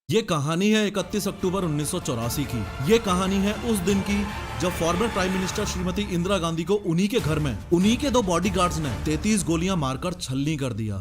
ये कहानी है 31 अक्टूबर 1984 की। ये कहानी है उस दिन की जब former prime minister Shrimati Indira Gandhi को उन्हीं के घर में उन्हीं के 2 बॉडीगार्ड्स ने 33 गोलियां मारकर छलनी कर दिया।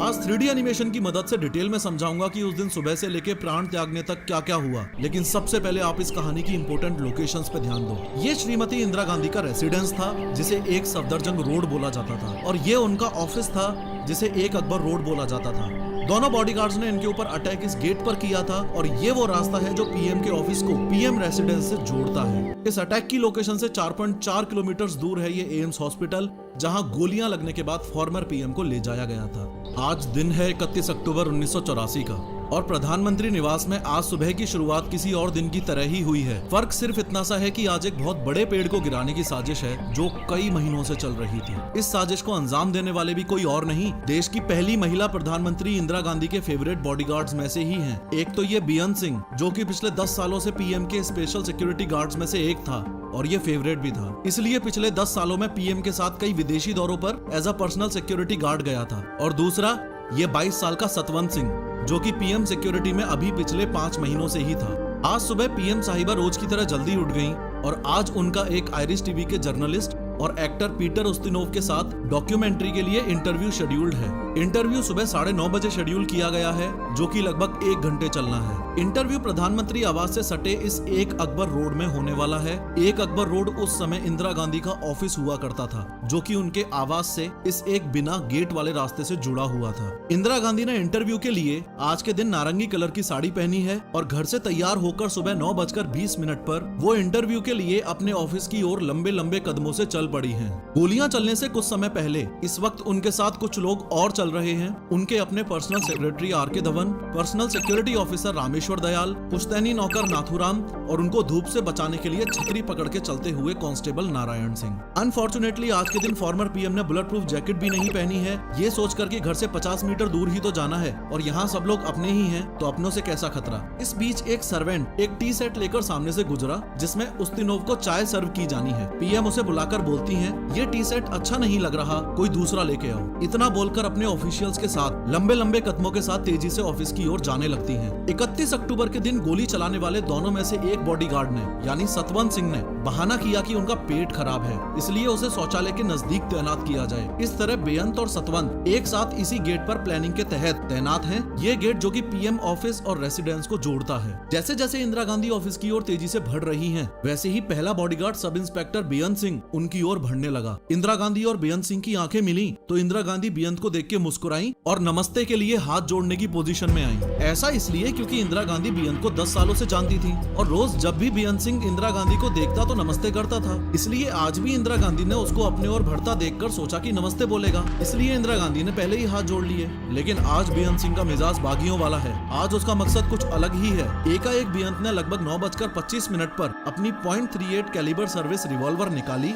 आज 3D एनिमेशन की मदद से डिटेल में समझाऊंगा कि उस दिन सुबह से लेके प्राण त्यागने तक क्या क्या हुआ। लेकिन सबसे पहले आप इस कहानी की इंपॉर्टेंट लोकेशंस पे ध्यान दो। ये श्रीमती इंदिरा गांधी का रेसिडेंस था जिसे एक सफदरजंग रोड बोला जाता था, और ये उनका ऑफिस था जिसे एक अकबर रोड बोला जाता था। दोनों बॉडीगार्ड्स ने इनके ऊपर अटैक इस गेट पर किया था, और ये वो रास्ता है जो पीएम के ऑफिस को पीएम रेसिडेंस से जोड़ता है। इस अटैक की लोकेशन से 4.4 किलोमीटर दूर है ये एम्स हॉस्पिटल, जहां गोलियां लगने के बाद फॉर्मर पीएम को ले जाया गया था। आज दिन है 31 अक्टूबर 1984 का, और प्रधानमंत्री निवास में आज सुबह की शुरुआत किसी और दिन की तरह ही हुई है। फर्क सिर्फ इतना सा है कि आज एक बहुत बड़े पेड़ को गिराने की साजिश है जो कई महीनों से चल रही थी। इस साजिश को अंजाम देने वाले भी कोई और नहीं, देश की पहली महिला प्रधानमंत्री इंदिरा गांधी के फेवरेट बॉडीगार्ड्स में से ही हैं। एक तो ये बेअंत सिंह, जो कि पिछले 10 सालों से पीएम के स्पेशल सिक्योरिटी गार्ड्स में से एक था, और ये फेवरेट भी था। इसलिए पिछले 10 सालों में पीएम के साथ कई विदेशी दौरों पर as a personal security guard गया था। और दूसरा ये 22 साल का सतवंत सिंह, जो कि पीएम सिक्योरिटी में अभी पिछले 5 महीनों से ही था। आज सुबह पीएम साहिबा रोज की तरह जल्दी उठ गईं, और आज उनका एक आयरिश टीवी के जर्नलिस्ट और एक्टर पीटर उस्तिनोव के साथ डॉक्यूमेंट्री के लिए इंटरव्यू शेड्यूल्ड है। इंटरव्यू सुबह 9:30 बजे शेड्यूल किया गया है, जो कि लगभग 1 घंटे चलना है। इंटरव्यू प्रधानमंत्री आवास से सटे इस एक अकबर रोड में होने वाला है। एक अकबर रोड उस समय इंदिरा गांधी का ऑफिस हुआ करता था, जो कि उनके आवास से इस एक बिना गेट वाले रास्ते से जुड़ा हुआ था। इंदिरा गांधी ने इंटरव्यू के लिए आज के दिन नारंगी कलर की साड़ी पहनी है, और घर से तैयार होकर सुबह 9:20 पर वो इंटरव्यू के लिए अपने ऑफिस की ओर लंबे लंबे कदमों से चल पड़ी हैं। गोलियां चलने से कुछ समय पहले इस वक्त उनके साथ कुछ लोग और चल रहे हैं। उनके अपने personal secretary R K. Dhawan, personal security officer Rameshwar Dayal, पुश्तैनी नौकर नाथुराम, और उनको धूप से बचाने के लिए छतरी पकड़ के चलते हुए कांस्टेबल नारायण सिंह। अनफॉर्चुनेटली आज के दिन फॉर्मर पीएम ने बुलेट प्रूफ जैकेट भी नहीं पहनी है, ये सोचकर कि घर से 50 मीटर दूर ही तो जाना है, और यहाँ सब लोग अपने ही हैं, तो अपनों से कैसा खतरा। इस बीच एक सर्वेंट एक टी सेट लेकर सामने से गुजरा, जिसमें उस्तिनोव को चाय सर्व की जानी है। पीएम उसे बुलाकर बोलती हैं, ये टी सेट अच्छा नहीं लग रहा, कोई दूसरा लेके आओ। इतना बोलकर अपने ऑफिशियल्स के साथ लंबे लंबे कदमों के साथ तेजी से ऑफिस की ओर जाने लगती हैं। 31 अक्टूबर के दिन गोली चलाने वाले दोनों में से एक बॉडीगार्ड ने, यानी सतवंत सिंह ने, बहाना किया कि उनका पेट खराब है, इसलिए उसे शौचालय के नजदीक तैनात किया जाए। इस तरह बेअंत और सतवंत एक साथ इसी गेट पर प्लानिंग के तहत तैनात हैं। ये गेट जो कि पीएम ऑफिस और रेसिडेंस को जोड़ता है। जैसे जैसे इंदिरा गांधी ऑफिस की ओर तेजी से बढ़ रही हैं, वैसे ही पहला बॉडीगार्ड सब इंस्पेक्टर बेअंत सिंह उनकी ओर बढ़ने लगा। इंदिरा गांधी और बेअंत सिंह की आंखें मिली तो इंदिरा गांधी बेअंत को देख के मुस्कुराई और नमस्ते के लिए हाथ जोड़ने की पोजीशन में आई। ऐसा इसलिए क्योंकि इंदिरा गांधी बेअंत को 10 सालों से जानती थी, और रोज जब भी बेअंत सिंह इंदिरा गांधी को देखता तो नमस्ते करता था। इसलिए आज भी इंदिरा गांधी ने उसको अपने ओर बढ़ता देखकर सोचा कि नमस्ते बोलेगा, इसलिए इंदिरा गांधी ने पहले ही हाथ जोड़ लिए। लेकिन आज बेअंत सिंह का मिजाज बागियों वाला है। आज उसका मकसद कुछ अलग ही है। एकाएक बेअंत ने लगभग 9:25 पर अपनी .38 कैलिबर सर्विस रिवॉल्वर निकाली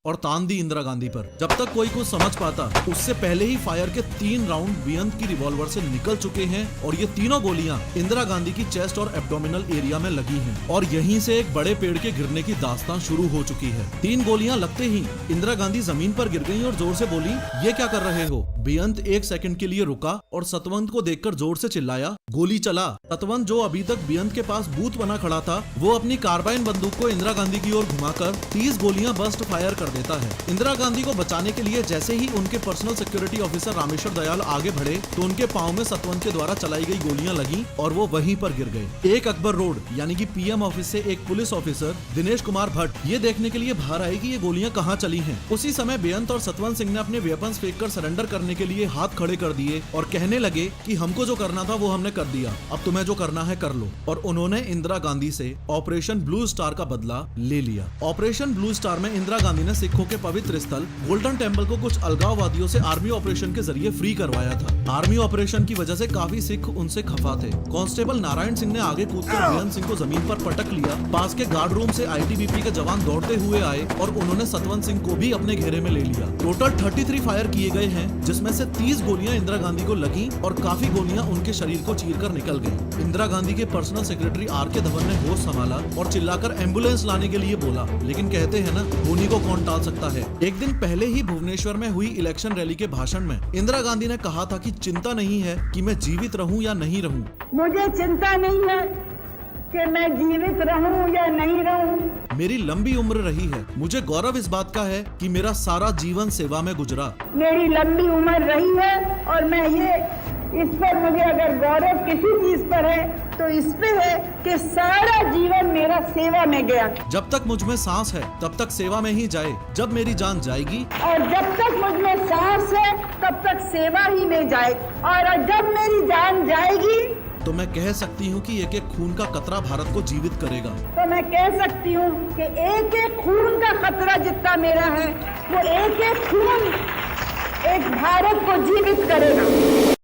और तान दी इंदिरा गांधी पर। जब तक कोई कुछ समझ पाता, उससे पहले ही फायर के 3 राउंड बेअंत की रिवॉल्वर से निकल चुके हैं, और ये तीनों गोलियां इंदिरा गांधी की चेस्ट और एब्डोमिनल एरिया में लगी हैं, और यहीं से एक बड़े पेड़ के गिरने की दास्तान शुरू हो चुकी है। 3 गोलियां लगते ही इंदिरा गांधी जमीन पर गिर गई और जोर से बोली, ये क्या कर रहे हो। बेअंत 1 सेकंड के लिए रुका और सतवंत को देखकर जोर से चिल्लाया, गोली चला। सतवंत, जो अभी तक बेअंत के पास बूथ बना खड़ा था, वो अपनी कार्बाइन बंदूक को इंदिरा गांधी की ओर घुमाकर 30 गोलियां बर्स्ट फायर कर देता है। इंदिरा गांधी को बचाने के लिए जैसे ही उनके personal security officer Rameshwar Dayal आगे बढ़े, तो उनके पांव में सतवंत के द्वारा चलाई गई गोलियां लगी और वो वहीं पर गिर गए। एक अकबर रोड यानी कि पीएम ऑफिस से एक पुलिस ऑफिसर दिनेश कुमार भट्ट ये देखने के लिए बाहर आए कि ये गोलियां कहां चली हैं। उसी समय बेअंत और सतवंत सिंह ने अपने वेपन्स फेंककर सरेंडर करने के लिए हाथ खड़े कर दिए और कहने लगे कि हमको जो करना था वो हमने कर दिया, अब तुम्हें जो करना है कर लो। और उन्होंने इंदिरा गांधी से ऑपरेशन ब्लू स्टार का बदला ले लिया। ऑपरेशन ब्लू स्टार में इंदिरा गांधी ने सिखों के पवित्र स्थल गोल्डन टेम्पल को कुछ अलगाववादियों से आर्मी ऑपरेशन के जरिए फ्री करवाया था। आर्मी ऑपरेशन की वजह से काफी सिख उनसे खफा थे। कांस्टेबल नारायण सिंह ने आगे कूदकर बेअंत सिंह को जमीन पर पटक लिया। पास के गार्ड रूम से आईटीबीपी के जवान दौड़ते हुए आए और उन्होंने सतवंत सिंह को भी अपने घेरे में ले लिया। टोटल 33 फायर किए गए हैं, जिसमें से 30 गोलियां इंदिरा गांधी को लगी और काफी गोलियां उनके शरीर को चीरकर निकल गयी। इंदिरा गांधी के पर्सनल सेक्रेटरी आर.के. धवन ने होश संभाला और चिल्लाकर एम्बुलेंस लाने के लिए बोला, लेकिन कहते हैं ना, खूनी को कौन टाल निकाल सकता है। एक दिन पहले ही भुवनेश्वर में हुई इलेक्शन रैली के भाषण में इंदिरा गांधी ने कहा था कि चिंता नहीं है कि मैं जीवित रहूं या नहीं रहूं। मुझे चिंता नहीं है कि मैं जीवित रहूं या नहीं रहूं। मेरी लंबी उम्र रही है, मुझे गौरव इस बात का है कि मेरा सारा जीवन सेवा में गुजरा। मेरी लंबी उम्र रही है और मैं इस पर मुझे अगर गौरव किसी चीज पर है तो इस पे है कि सारा जीवन मेरा सेवा में गया। जब तक मुझ में सांस है तब तक सेवा में ही जाए, जब मेरी जान जाएगी और जब तक मुझ में सांस है तब तक सेवा ही में जाए, और जब मेरी जान जाएगी तो मैं कह सकती हूँ कि एक एक खून का कतरा भारत को जीवित करेगा। तो मैं कह सकती हूँ कि एक एक खून का खतरा जितना मेरा है वो एक एक खून एक भारत को जीवित करेगा।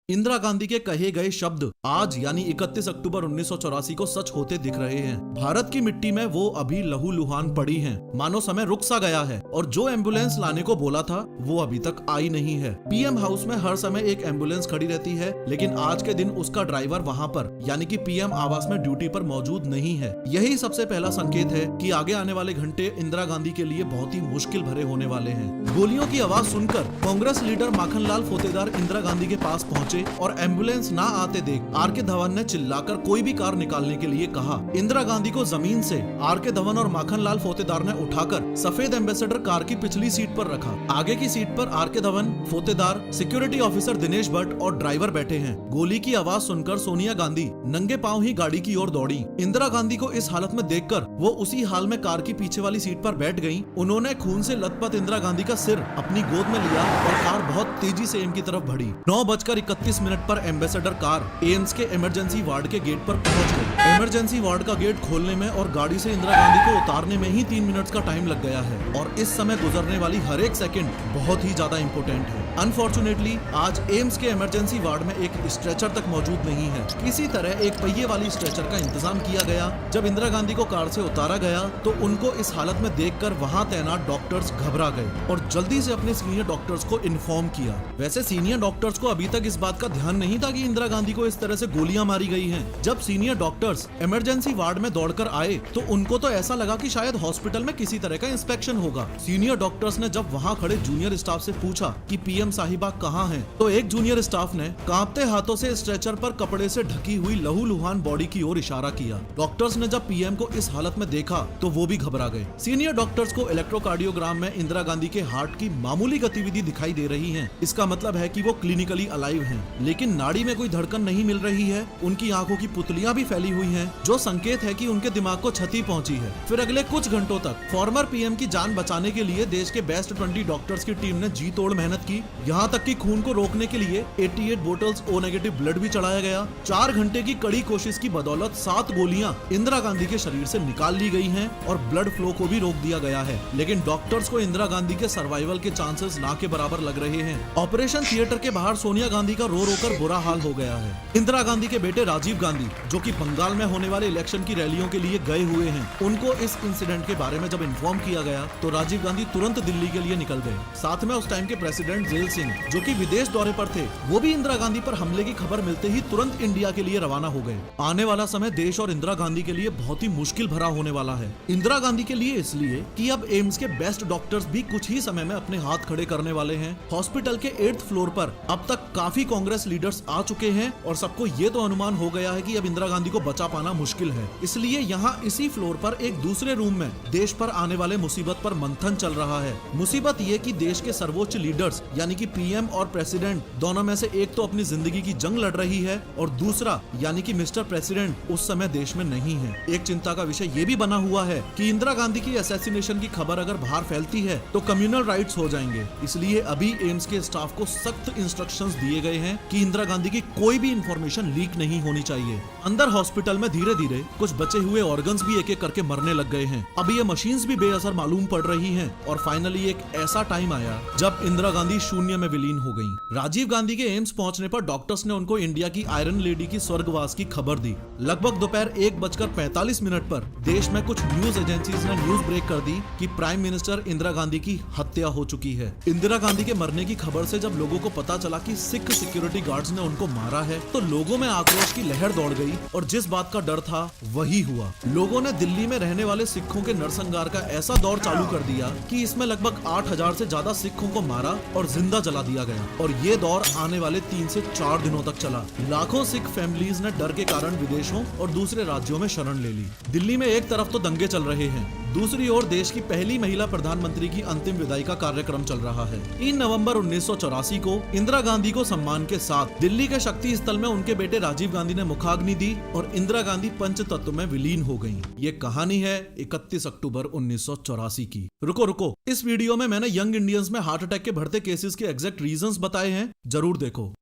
इंदिरा गांधी के कहे गए शब्द आज यानी 31 अक्टूबर 1984 को सच होते दिख रहे हैं। भारत की मिट्टी में वो अभी लहूलुहान पड़ी हैं। मानो समय रुक सा गया है और जो एम्बुलेंस लाने को बोला था वो अभी तक आई नहीं है। पीएम हाउस में हर समय एक एम्बुलेंस खड़ी रहती है, लेकिन आज के दिन उसका ड्राइवर वहाँ पर यानी कि पीएम आवास में ड्यूटी पर मौजूद नहीं है। यही सबसे पहला संकेत है कि आगे आने वाले घंटे इंदिरा गांधी के लिए बहुत ही मुश्किल भरे होने वाले हैं। गोलियों की आवाज सुनकर कांग्रेस लीडर माखनलाल फोतेदार इंदिरा गांधी के पास पहुंचे और एम्बुलेंस ना आते देख आर.के. धवन ने चिल्लाकर कोई भी कार निकालने के लिए कहा। इंदिरा गांधी को जमीन से आर.के. धवन और माखनलाल फोतेदार ने उठाकर सफेद एम्बेसडर कार की पिछली सीट पर रखा। आगे की सीट पर R K. Dhawan, Fotedar, security officer Dinesh Bhatt और ड्राइवर बैठे हैं। गोली की आवाज सुनकर सोनिया गांधी नंगे पांव ही गाड़ी की ओर दौड़ी। इंदिरा गांधी को इस हालत में देखकर वो उसी हाल में कार की पीछे वाली सीट पर बैठ गयी। उन्होंने खून से लथपथ इंदिरा गांधी का सिर अपनी गोद में लिया और कार बहुत तेजी से एम की तरफ बढ़ी। 9:31 पर एम्बेसडर कार एम्स के इमरजेंसी वार्ड के गेट पर पहुंच गई। इमरजेंसी वार्ड का गेट खोलने में और गाड़ी से इंदिरा गांधी को उतारने में ही 3 मिनट्स का टाइम लग गया है और इस समय गुजरने वाली हर एक सेकंड बहुत ही ज्यादा इम्पोर्टेंट है। अनफॉर्चुनेटली आज एम्स के इमरजेंसी वार्ड में एक स्ट्रेचर तक मौजूद नहीं है। किसी तरह एक पहिए वाली स्ट्रेचर का इंतजाम किया गया। जब इंदिरा गांधी को कार से उतारा गया तो उनको इस हालत में देखकर वहां तैनात डॉक्टर्स घबरा गए और जल्दी से अपने सीनियर डॉक्टर्स को इन्फॉर्म किया। वैसे सीनियर डॉक्टर्स को अभी तक इस बात का ध्यान नहीं था कि इंदिरा गांधी को इस तरह से गोलियां मारी गई हैं। जब सीनियर डॉक्टर्स इमरजेंसी वार्ड में दौड़कर आए तो उनको तो ऐसा लगा कि शायद हॉस्पिटल में किसी तरह का इंस्पेक्शन होगा। सीनियर डॉक्टर्स ने जब वहां खड़े जूनियर स्टाफ से पूछा कि पीएम साहिबा कहां हैं, तो एक जूनियर स्टाफ ने कांपते हाथों से स्ट्रेचर पर कपड़े से ढकी हुई लहूलुहान बॉडी की ओर इशारा किया। डॉक्टर्स ने जब पीएम को इस हालत में देखा तो वो भी घबरा गए। सीनियर डॉक्टर्स को इलेक्ट्रोकार्डियोग्राम में इंदिरा गांधी के हार्ट की मामूली गतिविधि दिखाई दे रही है। इसका मतलब है कि वो क्लिनिकली अलाइव हैं, लेकिन नाड़ी में कोई धड़कन नहीं मिल रही है। उनकी आंखों की पुतलियां भी फैली हुई हैं, जो संकेत है कि उनके दिमाग को क्षति पहुंची है। फिर अगले कुछ घंटों तक फॉर्मर पीएम की जान बचाने के लिए देश के बेस्ट 20 डॉक्टर्स की टीम ने जी तोड़ मेहनत की। यहाँ तक कि खून को रोकने के लिए 88 बोतल्स ओ नेगेटिव ब्लड भी चढ़ाया गया। 4 घंटे की कड़ी कोशिश की बदौलत 7 गोलियां इंदिरा गांधी के शरीर से निकाल ली गई हैं और ब्लड फ्लो को भी रोक दिया गया है। लेकिन डॉक्टर्स को इंदिरा गांधी के सर्वाइवल के चांसेस ना के बराबर लग रहे हैं। ऑपरेशन थिएटर के बाहर सोनिया गांधी का रो रो कर बुरा हाल हो गया है। इंदिरा गांधी के बेटे राजीव गांधी, जो कि बंगाल में होने वाले इलेक्शन की रैलियों के लिए गए हुए हैं, उनको इस इंसिडेंट के बारे में जब इन्फॉर्म किया गया तो राजीव गांधी तुरंत दिल्ली के लिए निकल गए। साथ में उस टाइम के प्रेसिडेंट जेल सिंह, जो कि विदेश दौरे पर थे, वो भी इंदिरा गांधी पर हमले की खबर मिलते ही तुरंत इंडिया के लिए रवाना हो गए। आने वाला समय देश और इंदिरा गांधी के लिए बहुत ही मुश्किल भरा होने वाला है। इंदिरा गांधी के लिए इसलिए कि अब एम्स के बेस्ट डॉक्टर्स भी कुछ ही समय में अपने हाथ खड़े करने वाले हैं। हॉस्पिटल के 8th फ्लोर पर अब तक काफी कांग्रेस लीडर्स आ चुके हैं और सबको ये तो अनुमान हो गया है कि अब इंदिरा गांधी को बचा पाना मुश्किल है। इसलिए यहाँ इसी फ्लोर पर एक दूसरे रूम में देश पर आने वाले मुसीबत पर मंथन चल रहा है। मुसीबत ये कि देश के सर्वोच्च लीडर्स यानी कि पीएम और प्रेसिडेंट दोनों में से एक तो अपनी जिंदगी की जंग लड़ रही है और दूसरा यानी कि मिस्टर प्रेसिडेंट उस समय देश में नहीं है। एक चिंता का विषय ये भी बना हुआ है कि इंदिरा गांधी की असैसिनेशन की खबर अगर बाहर फैलती है तो कम्युनल राइट्स हो जाएंगे। इसलिए अभी एम्स के स्टाफ को सख्त इंस्ट्रक्शंस दिए गए हैं कि इंदिरा गांधी की कोई भी इंफॉर्मेशन लीक नहीं होनी चाहिए। अंदर हॉस्पिटल में धीरे धीरे कुछ बचे हुए ऑर्गन्स भी एक एक करके मरने लग गए हैं। अब ये मशीन्स भी बेअसर मालूम पड़ रही हैं और फाइनली एक ऐसा टाइम आया जब इंदिरा गांधी शून्य में विलीन हो गईं। राजीव गांधी के एम्स पहुंचने पर डॉक्टर्स ने उनको इंडिया की आयरन लेडी की स्वर्गवास की खबर दी। लगभग दोपहर 1:45 पर देश में कुछ न्यूज एजेंसीज ने न्यूज ब्रेक कर दी कि प्राइम मिनिस्टर इंदिरा गांधी की हत्या हत्या हो चुकी है। इंदिरा गांधी के मरने की खबर से जब लोगों को पता चला कि सिख सिक्योरिटी गार्ड्स ने उनको मारा है तो लोगों में आक्रोश की लहर दौड़ गई और जिस बात का डर था वही हुआ। लोगों ने दिल्ली में रहने वाले सिखों के नरसंहार का ऐसा दौर चालू कर दिया कि इसमें लगभग 8000 से ज्यादा सिखों को मारा और जिंदा जला दिया गया और ये दौर आने वाले 3 से 4 दिनों तक चला। लाखों सिख फैमिलीज ने डर के कारण विदेशों और दूसरे राज्यों में शरण ले ली। दिल्ली में एक तरफ तो दंगे चल रहे हैं, दूसरी ओर देश की पहली महिला प्रधानमंत्री की अंतिम विदाई का कार्यक्रम चल रहा है। 3 नवंबर 1984 को इंदिरा गांधी को सम्मान के साथ दिल्ली के शक्ति स्थल में उनके बेटे राजीव गांधी ने मुखाग्नि दी और इंदिरा गांधी पंचतत्व में विलीन हो गयी। ये कहानी है 31 अक्टूबर 1984 की। रुको, इस वीडियो में मैंने यंग इंडियंस में हार्ट अटैक के बढ़ते केसेस के एग्जैक्ट रीजंस बताए हैं, जरूर देखो।